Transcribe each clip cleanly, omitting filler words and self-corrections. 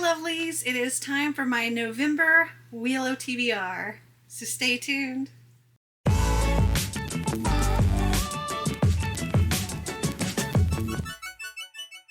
lovelies, it is time for my November Wheel of TBR, so stay tuned.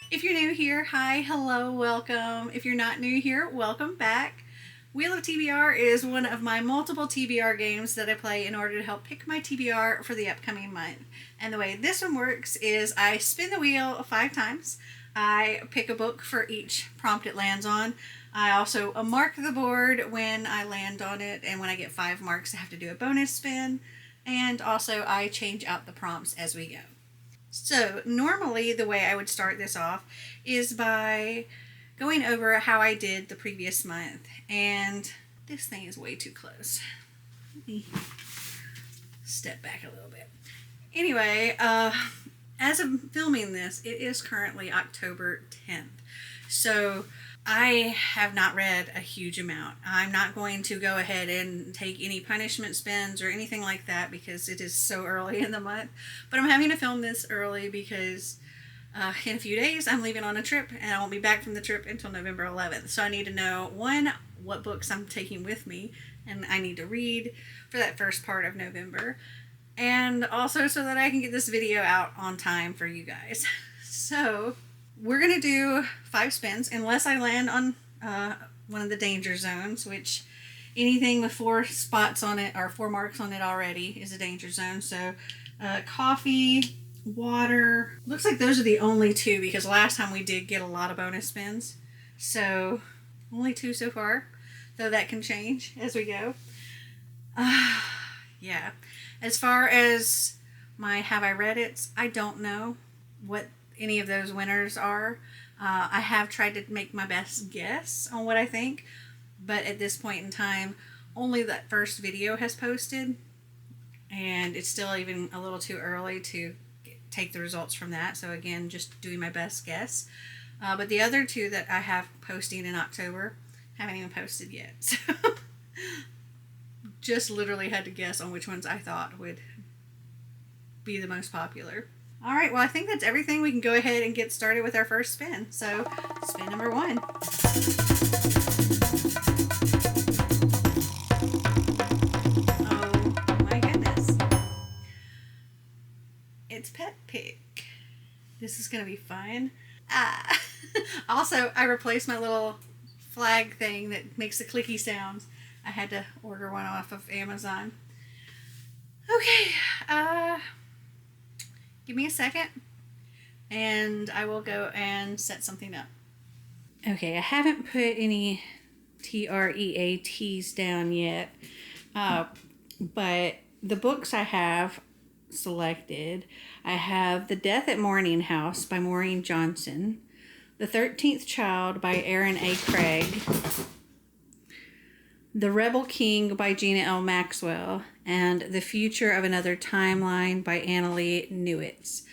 If you're new here, hi, hello, welcome. If you're not new here, welcome back. Wheel of TBR is one of my multiple TBR games that I play in order to help pick my TBR for the upcoming month. And the way this one works is I spin the wheel 5 times. I pick a book for each prompt it lands on. I also mark the board when I land on it, and when I get 5 marks I have to do a bonus spin, and also I change out the prompts as we go. So normally the way I would start this off is by going over how I did the previous month, and this thing is way too close. Let me step back a little bit. Anyway, as of filming this, it is currently October 10th. So I have not read a huge amount. I'm not going to go ahead and take any punishment spins or anything like that because it is so early in the month. But I'm having to film this early because in a few days I'm leaving on a trip, and I won't be back from the trip until November 11th. So I need to know, one, what books I'm taking with me, and I need to read for that first part of November. And also so that I can get this video out on time for you guys. So we're going to do 5 spins unless I land on one of the danger zones, which anything with 4 spots on it or 4 marks on it already is a danger zone. So coffee, water. Looks like those are the only 2 because last time we did get a lot of bonus spins. So only 2 so far, though that can change as we go. Yeah. As far as my have I read it, I don't know what any of those winners are. I have tried to make my best guess on what I think, but at this point in time, only that first video has posted, and it's still even a little too early to take the results from that. So again, just doing my best guess. But the other 2 that I have posting in October haven't even posted yet. So just literally had to guess on which ones I thought would be the most popular. All right, well, I think that's everything. We can go ahead and get started with our first spin. So, spin number 1. Oh my goodness. It's Pet Pick. This is going to be fun. Also, I replaced my little flag thing that makes the clicky sounds. I had to order one off of Amazon. Okay, give me a second and I will go and set something up. Okay, I haven't put any TREATs down yet, but the books I have selected, I have The Death at Mourning House by Maureen Johnson, The 13th Child by Aaron A. Craig, The Rebel King by Gina L. Maxwell, and The Future of Another Timeline by Annalee Newitz.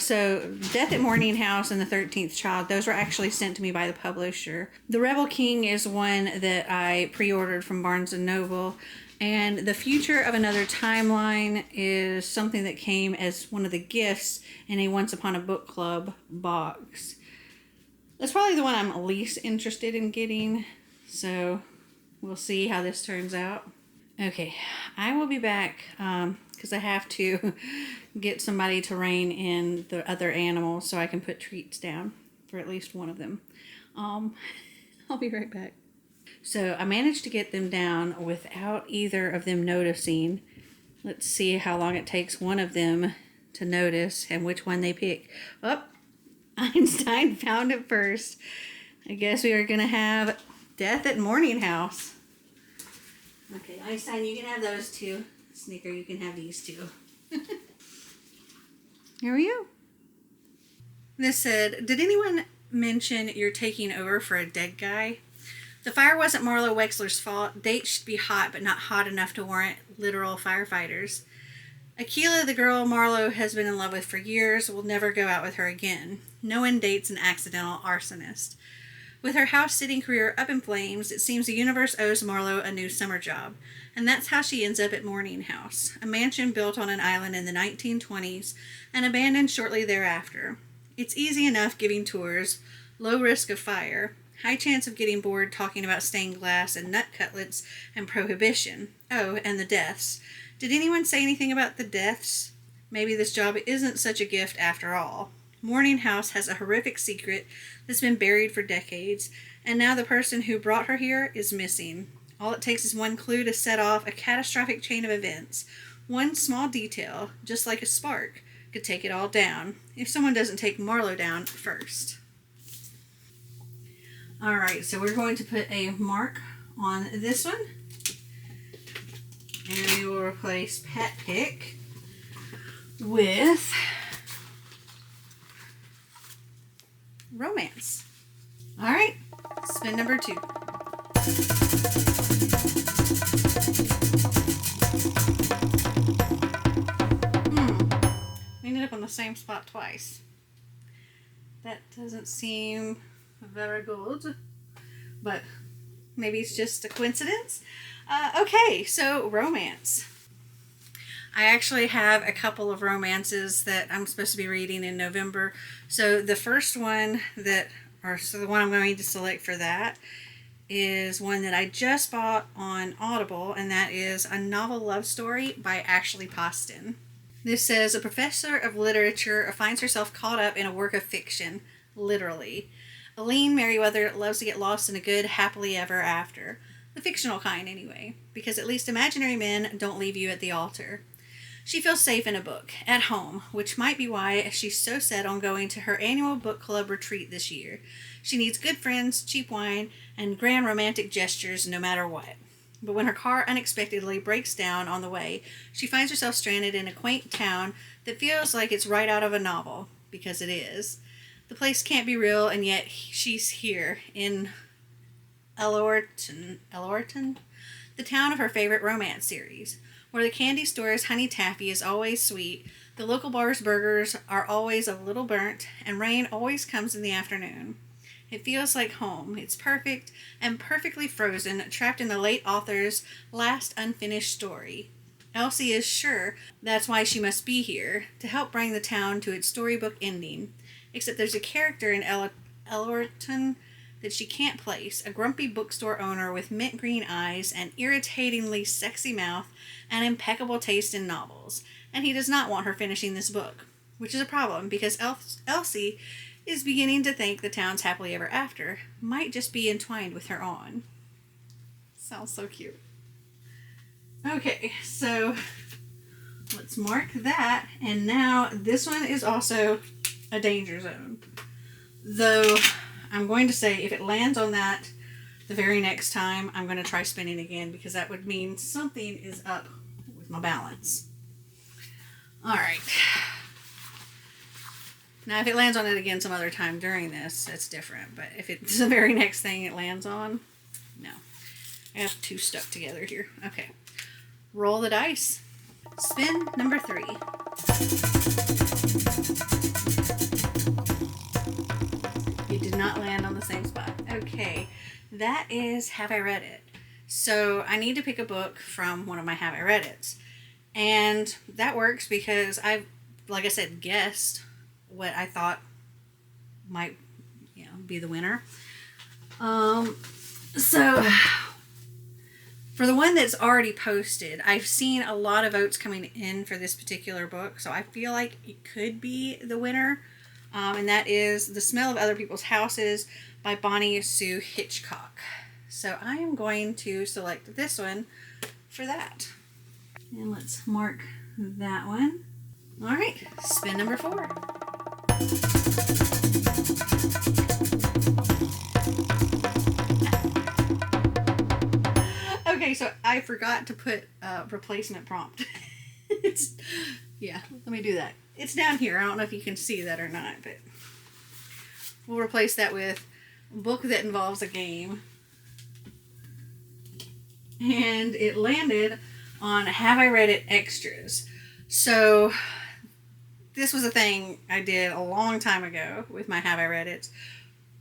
So Death at Mourning House and The 13th Child, those were actually sent to me by the publisher. The Rebel King is one that I pre-ordered from Barnes & Noble, and The Future of Another Timeline is something that came as one of the gifts in a Once Upon a Book Club box. That's probably the one I'm least interested in getting, so we'll see how this turns out. Okay, I will be back because I have to get somebody to rein in the other animals so I can put treats down for at least one of them. I'll be right back. So I managed to get them down without either of them noticing. Let's see how long it takes one of them to notice and which one they pick. Oh, Einstein found it first. I guess we are going to have Death at Mourning House. Okay, Einstein, you can have those 2. Snicker, you can have these 2. Here we go. This said, did anyone mention you're taking over for a dead guy? The fire wasn't Marlo Wexler's fault. Dates should be hot, but not hot enough to warrant literal firefighters. Akila, the girl Marlo has been in love with for years, will never go out with her again. No one dates an accidental arsonist. With her house-sitting career up in flames, it seems the universe owes Marlo a new summer job. And that's how she ends up at Mourning House, a mansion built on an island in the 1920s and abandoned shortly thereafter. It's easy enough giving tours, low risk of fire. High chance of getting bored talking about stained glass and nut cutlets and prohibition. Oh, and the deaths. Did anyone say anything about the deaths? Maybe this job isn't such a gift after all. Mourning House has a horrific secret that's been buried for decades, and now the person who brought her here is missing. All it takes is one clue to set off a catastrophic chain of events. One small detail, just like a spark, could take it all down, if someone doesn't take Marlowe down first. Alright, so we're going to put a mark on this one, and we will replace Pet Pick with Romance. Alright, spin number 2. We ended up on the same spot twice. That doesn't seem very good, but maybe it's just a coincidence. Okay, so romance. I actually have a couple of romances that I'm supposed to be reading in November. So the first one the one I'm going to select for that is one that I just bought on Audible, and that is A Novel Love Story by Ashley Poston. This says, a professor of literature finds herself caught up in a work of fiction, literally. Aline Merriweather loves to get lost in a good happily ever after. The fictional kind, anyway, because at least imaginary men don't leave you at the altar. She feels safe in a book, at home, which might be why she's so set on going to her annual book club retreat this year. She needs good friends, cheap wine, and grand romantic gestures no matter what. But when her car unexpectedly breaks down on the way, she finds herself stranded in a quaint town that feels like it's right out of a novel, because it is. The place can't be real, and yet she's here in Elorton, the town of her favorite romance series, where the candy store's honey taffy is always sweet, the local bar's burgers are always a little burnt, and rain always comes in the afternoon. It feels like home. It's perfect and perfectly frozen, trapped in the late author's last unfinished story. Elsie is sure that's why she must be here, to help bring the town to its storybook ending. Except there's a character in Elorton that she can't place, a grumpy bookstore owner with mint green eyes, an irritatingly sexy mouth, and impeccable taste in novels. And he does not want her finishing this book, which is a problem because Elsie is beginning to think the town's happily ever after might just be entwined with her own. Sounds so cute. Okay, so let's mark that. And now this one is also a danger zone. Though I'm going to say if it lands on that the very next time, I'm going to try spinning again because that would mean something is up with my balance. All right. Now, if it lands on it again some other time during this, that's different. But if it's the very next thing it lands on, no. I have 2 stuck together here. Okay. Roll the dice. Spin number 3. You did not land on the same spot. Okay. That is Have I Read It? So I need to pick a book from one of my Have I Read It's. And that works because I've, like I said, guessed what I thought might, be the winner. So for the one that's already posted, I've seen a lot of votes coming in for this particular book, so I feel like it could be the winner. And that is The Smell of Other People's Houses by Bonnie Sue Hitchcock. So I am going to select this one for that. And let's mark that one. All right, spin number 4. Okay, so I forgot to put a replacement prompt. Let me do that. It's down here. I don't know if you can see that or not, but we'll replace that with a book that involves a game. And it landed on Have I Read It Extras. So this was a thing I did a long time ago with my Have I Read It,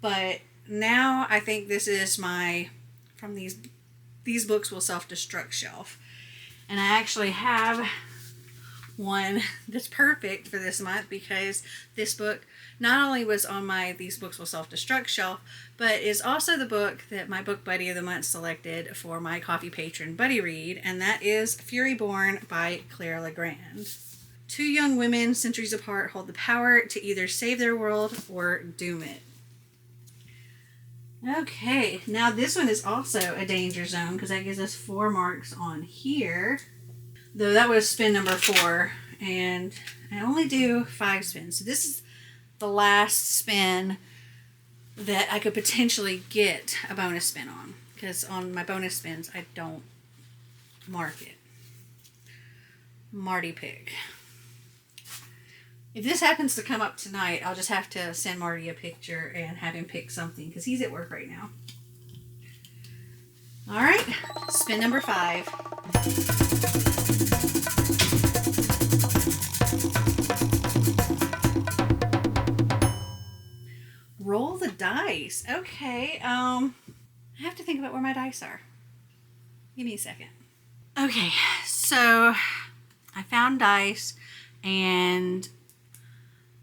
but now I think this is my from these books will self-destruct shelf. And I actually have one that's perfect for this month, because this book not only was on my These Books Will Self-Destruct shelf, but is also the book that my book buddy of the month selected for my coffee patron buddy read, and that is Fury Born by Claire Legrand. Two young women, centuries apart, hold the power to either save their world or doom it. Okay, now this one is also a danger zone because that gives us 4 marks on here. Though that was spin number 4, and I only do 5 spins. So this is the last spin that I could potentially get a bonus spin on, because on my bonus spins I don't mark it. Marty pick. If this happens to come up tonight, I'll just have to send Marty a picture and have him pick something, because he's at work right now. All right, spin number 5. Roll the dice. Okay, I have to think about where my dice are. Give me a second. Okay, so I found dice, and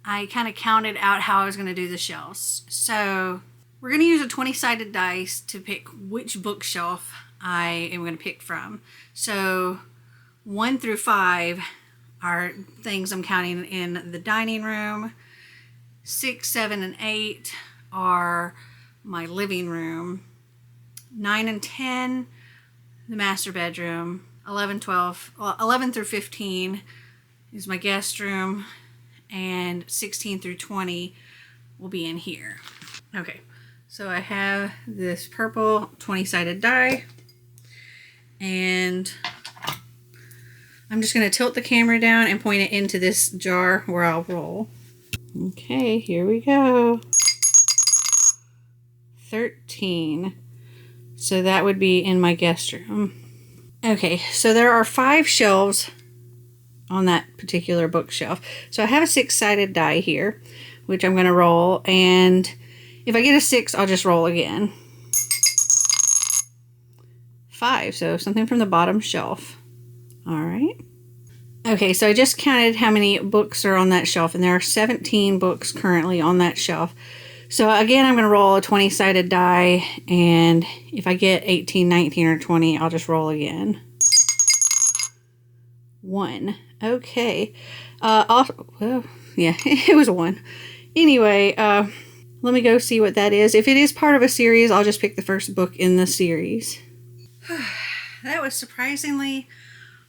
I kind of counted out how I was going to do the shelves. So we're going to use a 20-sided dice to pick which bookshelf I am going to pick from. So 1 through 5 are things I'm counting in the dining room. 6, 7, and 8 are my living room. 9 and 10, the master bedroom. 11 through 15 is my guest room. And 16 through 20 will be in here. Okay, so I have this purple 20-sided die, and I'm just going to tilt the camera down and point it into this jar where I'll roll. Okay, here we go. 13. So that would be in my guest room. Okay, so there are 5 shelves on that particular bookshelf. So I have a 6-sided die here, which I'm going to roll, and if I get a 6, I'll just roll again. 5, so something from the bottom shelf. All right. Okay, so I just counted how many books are on that shelf, and there are 17 books currently on that shelf. So again, I'm going to roll a 20-sided die, and if I get 18, 19, or 20, I'll just roll again. 1. Okay. Well, yeah, it was a 1. Anyway, let me go see what that is. If it is part of a series, I'll just pick the first book in the series. That was surprisingly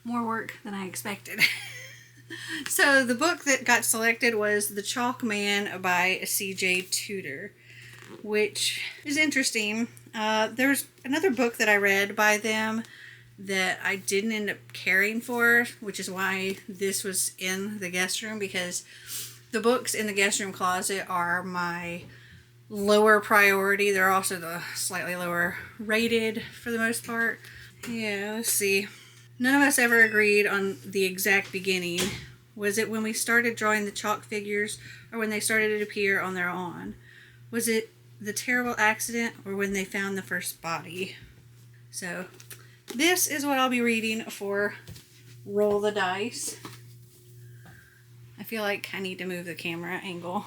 more work than I expected. So the book that got selected was The Chalk Man by C.J. Tudor, which is interesting. There's another book that I read by them that I didn't end up caring for, which is why this was in the guest room, because the books in the guest room closet are my lower priority. They're also the slightly lower rated for the most part. Yeah, let's see. None of us ever agreed on the exact beginning. Was it when we started drawing the chalk figures, or when they started to appear on their own? Was it the terrible accident, or when they found the first body? So this is what I'll be reading for Roll the Dice. I feel like I need to move the camera angle.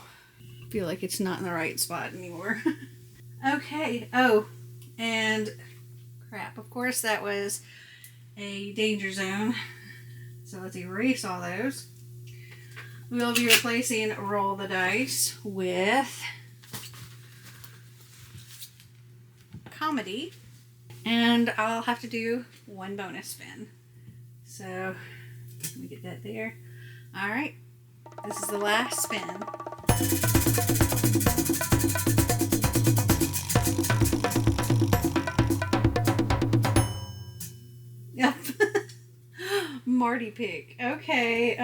I feel like it's not in the right spot anymore. Okay. Oh, and crap. Of course, that was a danger zone. So let's erase all those. We'll be replacing Roll the Dice with Comedy. And I'll have to do 1 bonus spin. So let me get that there. All right. This is the last spin. Yep. Marty pick. Okay.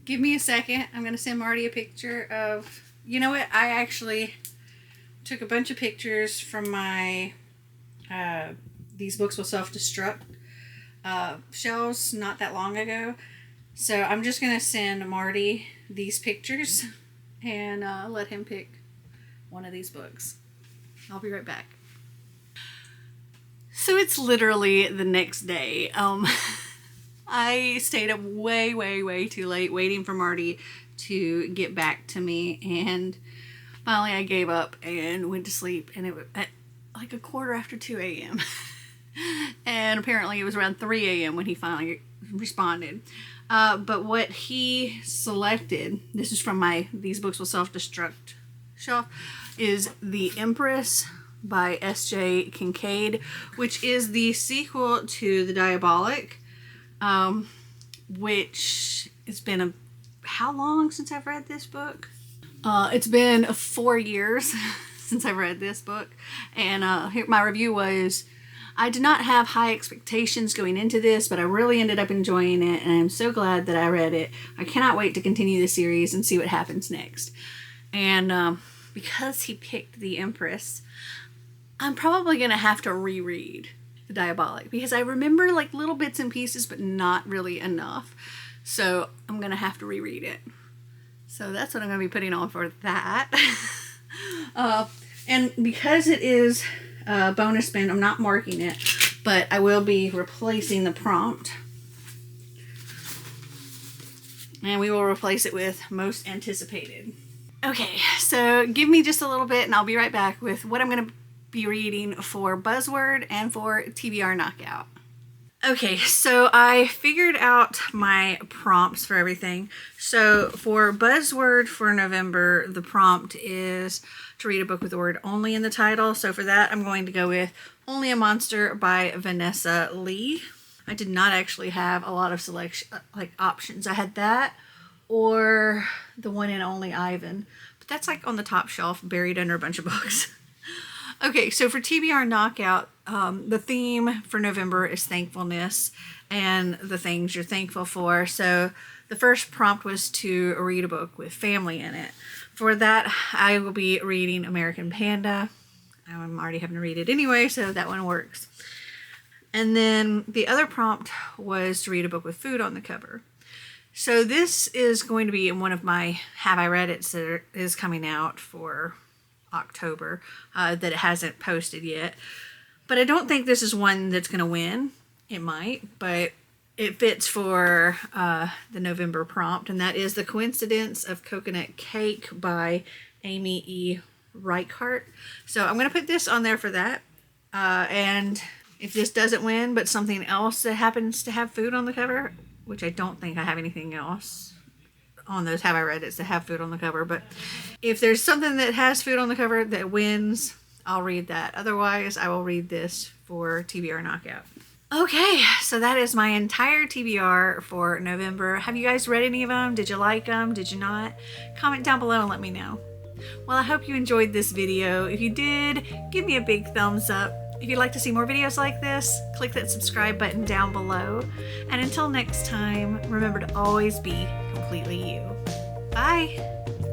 Give me a second. I'm going to send Marty a picture of... You know what? I actually took a bunch of pictures from my These Books Will Self-Destruct shelves not that long ago. So I'm just going to send Marty these pictures and let him pick one of these books. I'll be right back. So it's literally the next day. I stayed up way, way, way too late waiting for Marty to get back to me, and finally I gave up and went to sleep, and it was at like 2:15 a.m. and apparently it was around 3 a.m. when he finally responded. But what he selected, this is from my These Books Will Self-Destruct shelf, is The Empress by S.J. Kincaid, which is the sequel to The Diabolic, which it's been how long since I've read this book? It's been 4 years since I've read this book, and here my review was, I did not have high expectations going into this, but I really ended up enjoying it, and I'm so glad that I read it. I cannot wait to continue the series and see what happens next. And because he picked The Empress, I'm probably going to have to reread The Diabolic, because I remember like little bits and pieces, but not really enough. So I'm going to have to reread it. So that's what I'm going to be putting on for that. And because it is a bonus spin, I'm not marking it, but I will be replacing the prompt. And we will replace it with most anticipated. Okay, so give me just a little bit and I'll be right back with what I'm going to be reading for Buzzword and for TBR Knockout. Okay, so I figured out my prompts for everything. So for Buzzword for November, the prompt is to read a book with the word only in the title. So for that, I'm going to go with Only a Monster by Vanessa Lee. I did not actually have a lot of selection, like options. I had that or the one in Only Ivan, but that's like on the top shelf, buried under a bunch of books. Okay, so for TBR Knockout, the theme for November is thankfulness and the things you're thankful for. So the first prompt was to read a book with family in it. For that, I will be reading American Panda. I'm already having to read it anyway, so that one works. And then the other prompt was to read a book with food on the cover. So this is going to be in one of my Have I Read It's that is coming out for October that it hasn't posted yet. But I don't think this is one that's going to win. It might, but it fits for the November prompt, and that is The Coincidence of Coconut Cake by Amy E. Reichart. So I'm going to put this on there for that. And if this doesn't win, but something else that happens to have food on the cover, which I don't think I have anything else on those Have I Read It's that have food on the cover, but if there's something that has food on the cover that wins, I'll read that. Otherwise, I will read this for TBR Knockout. Okay, so that is my entire TBR for November. Have you guys read any of them? Did you like them? Did you not? Comment down below and let me know. Well, I hope you enjoyed this video. If you did, give me a big thumbs up. If you'd like to see more videos like this, click that subscribe button down below. And until next time, remember to always be completely you. Bye!